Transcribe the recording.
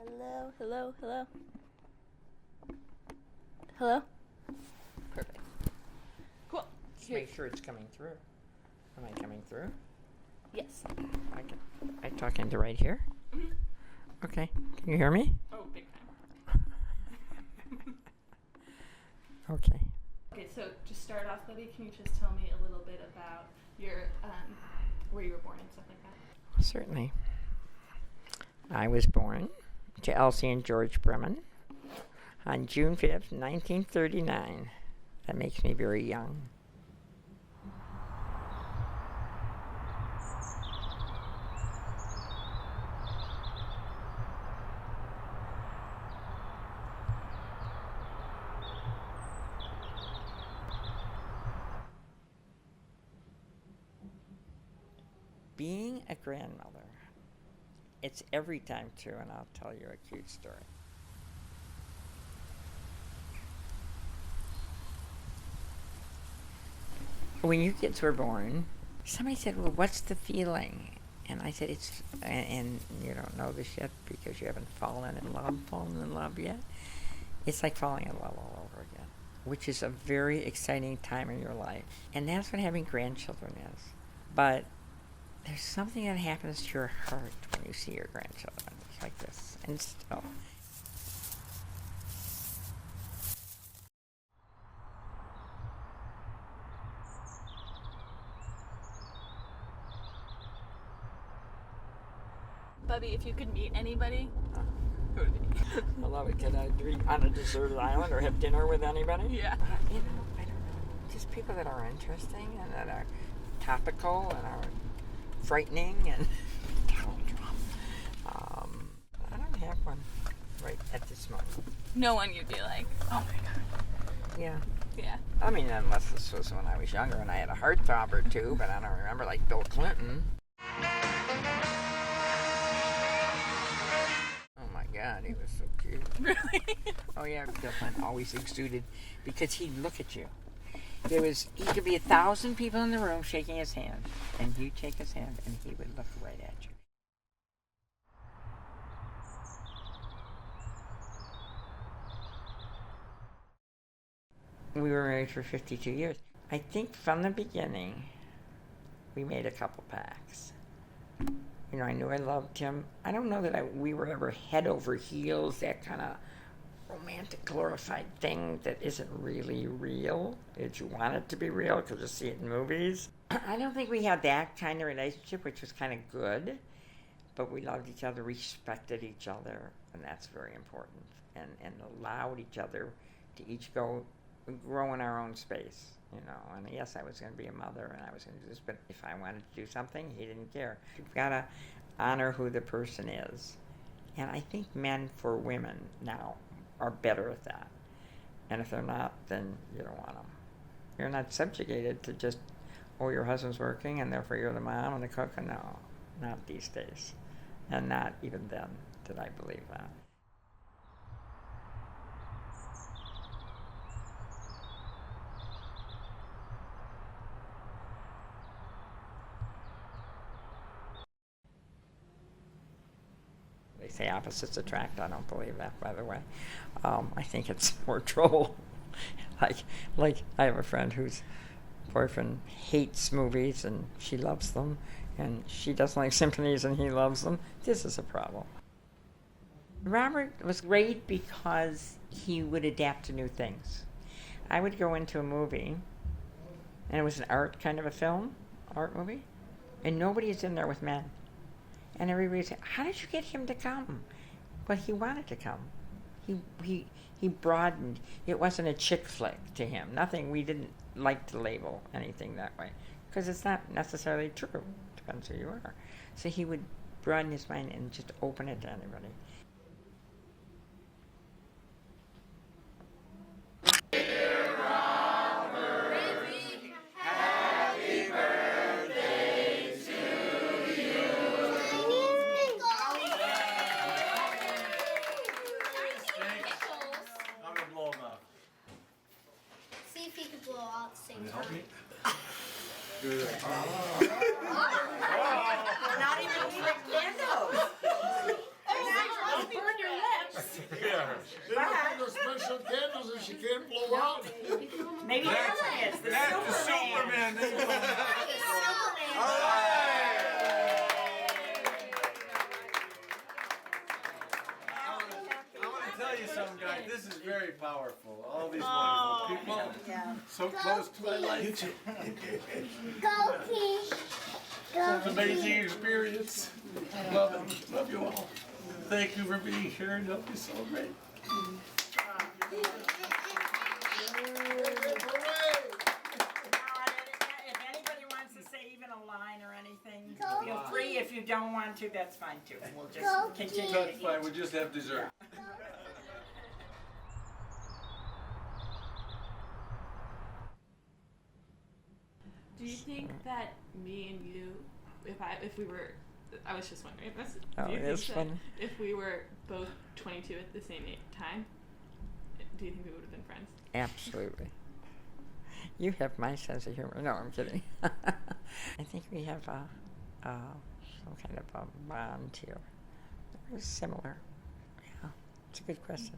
Hello, hello, hello. Hello? Perfect. Cool. Just make sure it's coming through. Am I coming through? Yes. I talk into right here? Mm-hmm. Okay. Can you hear me? Oh, big time. Okay. Okay, so to start off, Bubbie, can you just tell me a little bit about your, where you were born and stuff like that? Certainly. I was born to Elsie and George Bremen on June 5th, 1939. That makes me very young. Being a grandmother, it's every time too, and I'll tell you a cute story. When your kids were born, somebody said, well, what's the feeling? And I said, it's, and you don't know this yet because you haven't fallen in love yet. It's like falling in love all over again, which is a very exciting time in your life. And that's what having grandchildren is. But there's something that happens to your heart when you see your grandchildren. It's like this. And still. Bubbie, if you could meet anybody, who would it be? I love it. Can I be on a deserted island or have dinner with anybody? Yeah. You know, I don't know. Just people that are interesting and that are topical and are frightening and Donald Trump. I don't have one right at this moment. No one you'd be like, oh my god. Yeah. Yeah. I mean, unless this was when I was younger and I had a heartthrob or two, but I don't remember, like Bill Clinton. Oh my God, he was so cute. Really? Oh yeah, Bill Clinton always exuded, because he'd look at you. He could be 1,000 people in the room shaking his hand, and you'd shake his hand, and he would look right at you. We were married for 52 years. I think from the beginning, we made a couple pacts. You know, I knew I loved him. I don't know that we were ever head over heels, that kind of romantic, glorified thing that isn't really real. Did you want it to be real because you see it in movies? I don't think we had that kind of relationship, which was kind of good, but we loved each other, respected each other, and that's very important, and allowed each other to each grow in our own space, you know. And yes, I was going to be a mother, and I was going to do this, but if I wanted to do something, he didn't care. You've got to honor who the person is. And I think men for women now are better at that. And if they're not, then you don't want them. You're not subjugated to just, oh, your husband's working, and therefore you're the mom and the cook. And no, not these days. And not even then did I believe that. They say opposites attract. I don't believe that, by the way. I think it's more troll. like I have a friend whose boyfriend hates movies and she loves them, and she doesn't like symphonies and he loves them. This is a problem. Robert was great because he would adapt to new things. I would go into a movie, and it was an art kind of a film, art movie, and nobody is in there with men. And everybody said, how did you get him to come? Well, he wanted to come. He broadened. It wasn't a chick flick to him. Nothing, we didn't like to label anything that way, because it's not necessarily true. Depends who you are. So he would broaden his mind and just open it to anybody. See if he can blow out at the same time. Not even lit candles. right, this is very powerful. All these wonderful people, Yeah. so close to my life. Go, Keith. Go, It's an amazing experience. Love it. Love you all. Thank you for being here and helping me celebrate. If anybody wants to say even a line or anything, feel free. If you don't want to, that's fine too. We'll just continue. That's fine, we just have dessert. Do you think that me and you, if we were, I was just wondering, Oh, do you it think is that funny. if we were both 22 at the same time, do you think we would have been friends? Absolutely. You have my sense of humor. No, I'm kidding. I think we have some kind of a bond here. It's similar. Yeah, it's a good question.